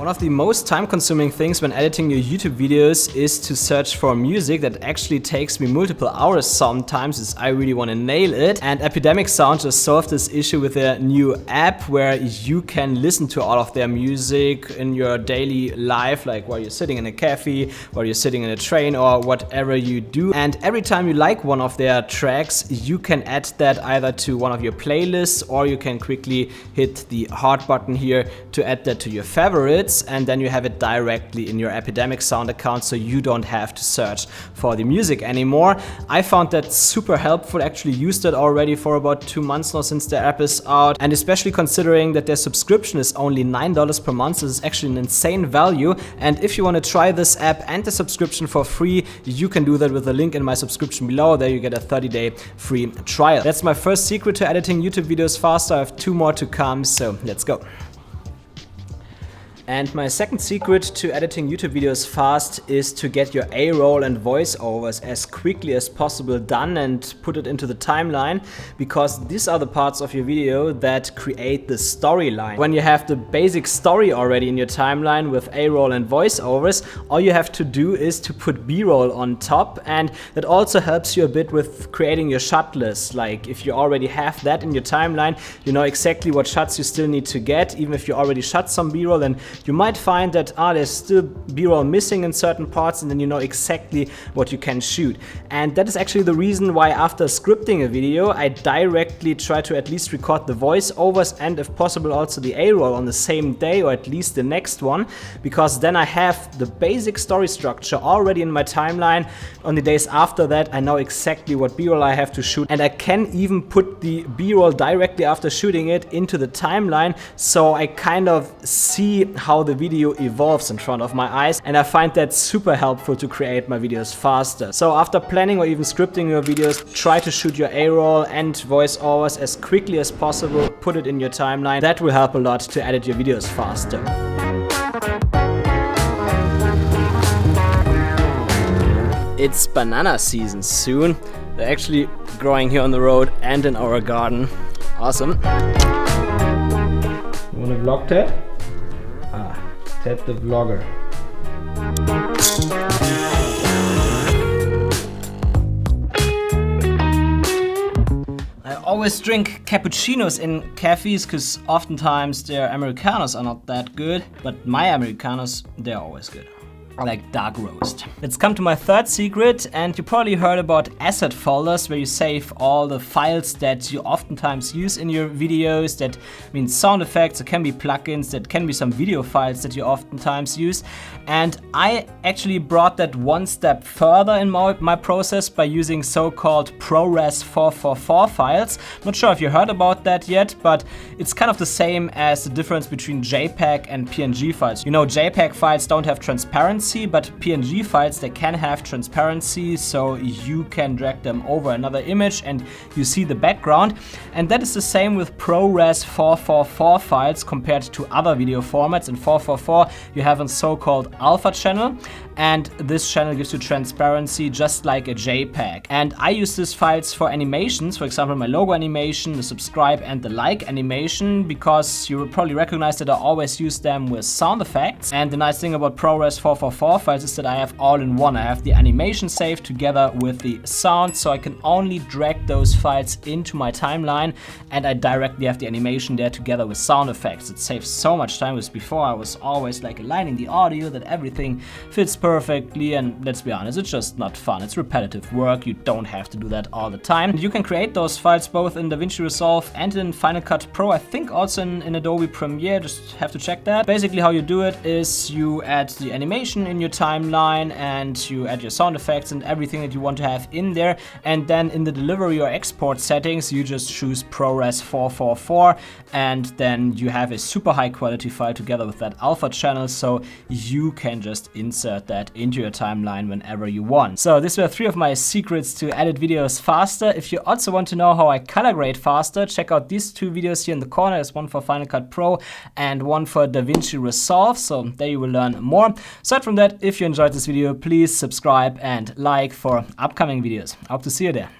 One of the most time-consuming things when editing your YouTube videos is to search for music. That actually takes me multiple hours sometimes as I really want to nail it. And Epidemic Sound just solved this issue with their new app where you can listen to all of their music in your daily life, like while you're sitting in a cafe, while you're sitting in a train or whatever you do. And every time you like one of their tracks, you can add that either to one of your playlists, or you can quickly hit the heart button here to add that to your favorites. And then you have it directly in your Epidemic Sound account, so you don't have to search for the music anymore. I found that super helpful. Actually used it already for about 2 months now since the app is out, and especially considering that their subscription is only $9 per month. This is actually an insane value, and if you want to try this app and the subscription for free, you can do that with the link in my subscription below. There you get a 30-day free trial. That's my first secret to editing YouTube videos faster. I have 2 more to come, so let's go. And my second secret to editing YouTube videos fast is to get your A-roll and voiceovers as quickly as possible done and put it into the timeline, because these are the parts of your video that create the storyline. When you have the basic story already in your timeline with A-roll and voiceovers, all you have to do is to put B-roll on top, and that also helps you a bit with creating your shot list. Like if you already have that in your timeline, you know exactly what shots you still need to get, even if you already shot some B-roll. And you might find that there's still B-roll missing in certain parts, and then you know exactly what you can shoot. And that is actually the reason why after scripting a video, I directly try to at least record the voiceovers and if possible also the A-roll on the same day, or at least the next one, because then I have the basic story structure already in my timeline. On the days after that, I know exactly what B-roll I have to shoot, and I can even put the B-roll directly after shooting it into the timeline, so I kind of see how the video evolves in front of my eyes, and I find that super helpful to create my videos faster. So after planning or even scripting your videos, try to shoot your A-roll and voiceovers as quickly as possible, put it in your timeline. That will help a lot to edit your videos faster. It's banana season soon. They're actually growing here on the road and in our garden. Awesome. You wanna vlog Ted? Ted the vlogger. I always drink cappuccinos in cafes because oftentimes their Americanos are not that good, but my Americanos, they're always good. I like dark roast. Let's come to my third secret, and you probably heard about asset folders where you save all the files that you oftentimes use in your videos. That means sound effects, it can be plugins, that can be some video files that you oftentimes use. And I actually brought that one step further in my process by using so-called ProRes 444 files. Not sure if you heard about that yet, but it's kind of the same as the difference between JPEG and PNG files. You know, JPEG files don't have transparency, but PNG files, they can have transparency, so you can drag them over another image and you see the background. And that is the same with ProRes 444 files compared to other video formats. In 444 you have a so-called alpha channel, and this channel gives you transparency just like a JPEG. And I use these files for animations, for example my logo animation, the subscribe and the like animation, because you will probably recognize that I always use them with sound effects. And the nice thing about ProRes 444 files is that I have all in one. I have the animation saved together with the sound, so I can only drag those files into my timeline, and I directly have the animation there together with sound effects. It saves so much time, because before I was always like aligning the audio that everything fits perfectly, and let's be honest, it's just not fun. It's repetitive work. You don't have to do that all the time. You can create those files both in DaVinci Resolve and in Final Cut Pro. I think also in Adobe Premiere, just have to check that. Basically how you do it is you add the animation in your timeline and you add your sound effects and everything that you want to have in there, and then in the delivery or export settings you just choose ProRes 444, and then you have a super high quality file together with that alpha channel, so you can just insert that into your timeline whenever you want. So these were 3 of my secrets to edit videos faster. If you also want to know how I color grade faster, check out these 2 videos here in the corner. There's one for Final Cut Pro and one for DaVinci Resolve, so there you will learn more. Aside from that, if you enjoyed this video, please subscribe and like for upcoming videos. I hope to see you there.